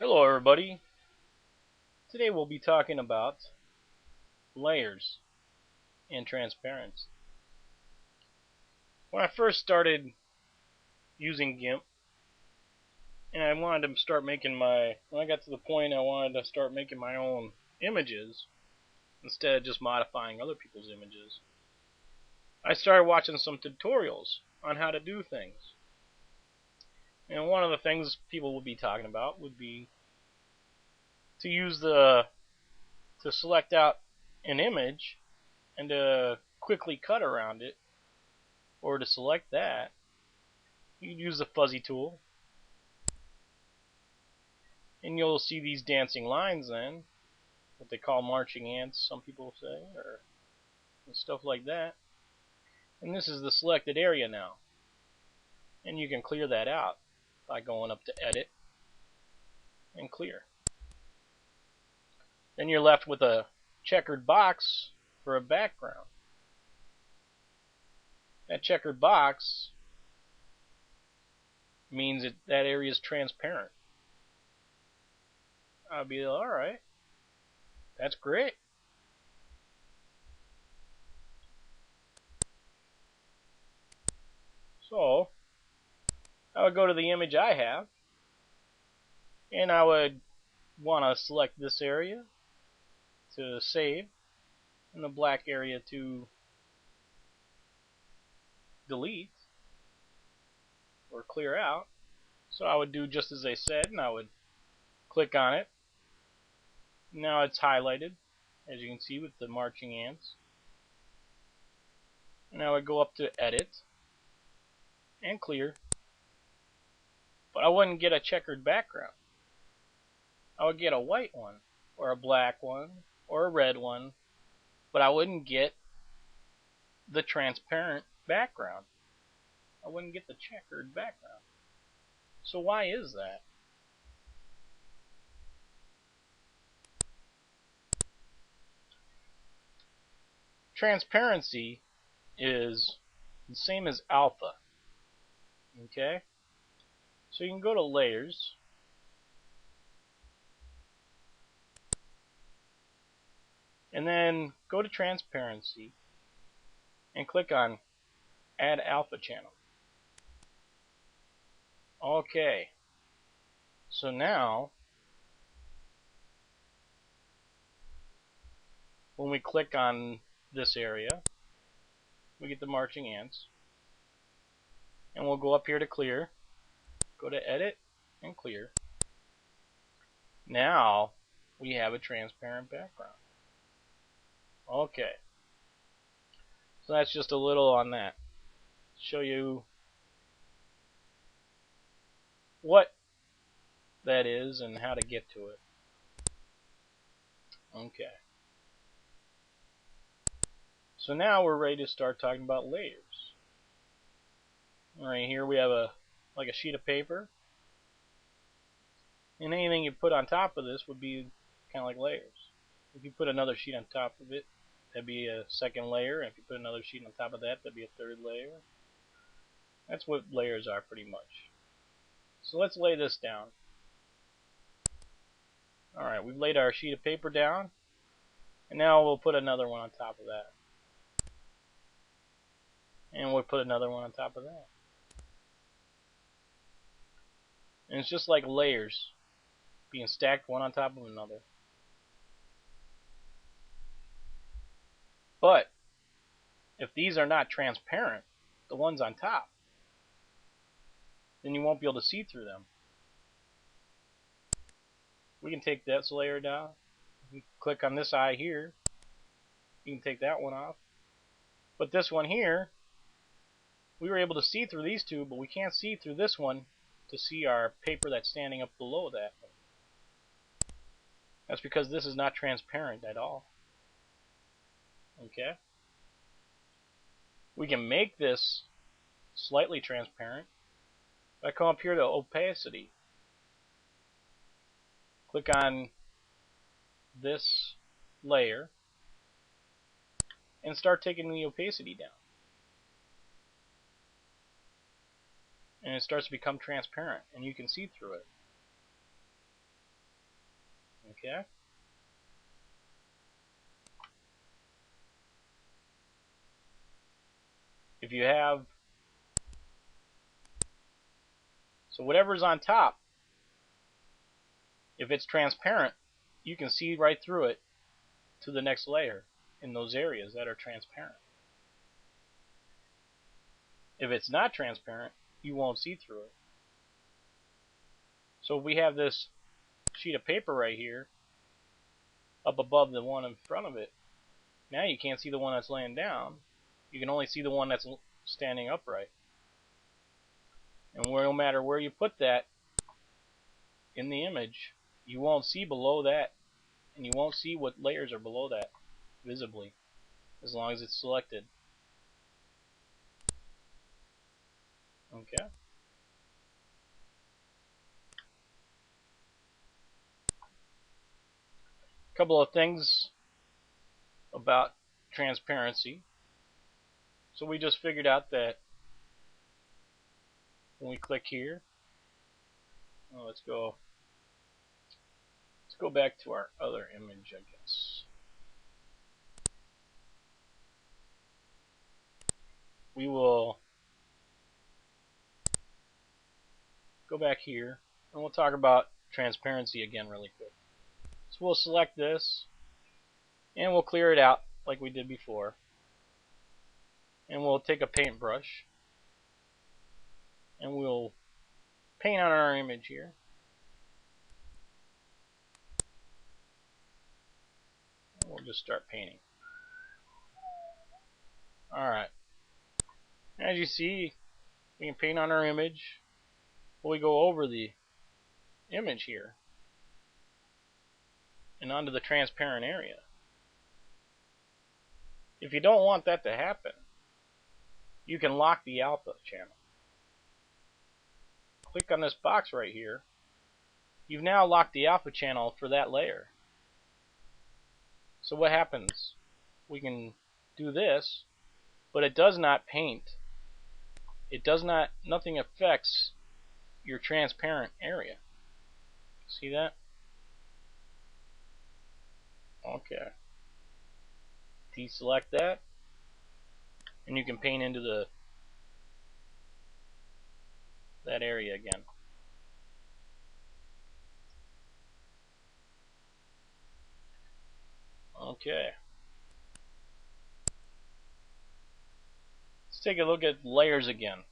Hello everybody. Today we'll be talking about layers and transparency. When I first started using Gimp and I wanted to start making when I got to the point I wanted to start making my own images instead of just modifying other people's images, I started watching some tutorials on how to do things. And one of the things people would be talking about would be to to select out an image and to quickly cut around it, or to select that, you can use the fuzzy tool, and you'll see these dancing lines then, what they call marching ants, some people say, or stuff like that. And this is the selected area now. And you can clear that out by going up to Edit and Clear. Then you're left with a checkered box for a background. That checkered box means that area is transparent. I'll be alright, that's great. So I would go to the image I have, and I would want to select this area to save and the black area to delete or clear out. So I would do just as they said, and I would click on it. Now it's highlighted, as you can see, with the marching ants. And I would go up to Edit and Clear. But I wouldn't get a checkered background. I would get a white one, or a black one, or a red one, but I wouldn't get the transparent background. I wouldn't get the checkered background. So why is that? Transparency is the same as alpha. Okay? So you can go to Layers, and then go to Transparency and click on Add Alpha Channel. Okay. So now when we click on this area, we get the marching ants. And we'll go up here to Clear, go to Edit and Clear. Now we have a transparent background. Okay. So that's just a little on that. Show you what that is and how to get to it. Okay. So now we're ready to start talking about layers. Right here we have like a sheet of paper, and anything you put on top of this would be kind of like layers. If you put another sheet on top of it, that'd be a second layer, and if you put another sheet on top of that, that'd be a third layer. That's what layers are pretty much. So let's lay this down. Alright, we've laid our sheet of paper down, and now we'll put another one on top of that. And we'll put another one on top of that. And it's just like layers being stacked one on top of another. But if these are not transparent, the ones on top, then you won't be able to see through them. We can take this layer down. You click on this eye here. You can take that one off. But this one here, we were able to see through these two, but we can't see through this one to see our paper that's standing up below that. That's because this is not transparent at all. Okay? We can make this slightly transparent by coming up here to opacity. Click on this layer and start taking the opacity down. And it starts to become transparent, and you can see through it. Okay. If you have, so whatever's on top, if it's transparent, you can see right through it to the next layer in those areas that are transparent. If it's not transparent, you won't see through it. So if we have this sheet of paper right here up above the one in front of it, now you can't see the one that's laying down. You can only see the one that's standing upright. And no matter where you put that in the image, you won't see below that, and you won't see what layers are below that visibly, as long as it's selected. Okay. A couple of things about transparency. So we just figured out that when we click here, let's go back to our other image, I guess. We will go back here and we'll talk about transparency again really quick. So we'll select this and we'll clear it out like we did before. And we'll take a paintbrush and we'll paint on our image here. And we'll just start painting. Alright. As you see, we can paint on our image. We go over the image here and onto the transparent area. If you don't want that to happen, you can lock the alpha channel. Click on this box right here. You've now locked the alpha channel for that layer. So what happens? We can do this, but it does not paint. Nothing affects your transparent area. See that? Okay. Deselect that, and you can paint into that area again. Okay. Let's take a look at layers again.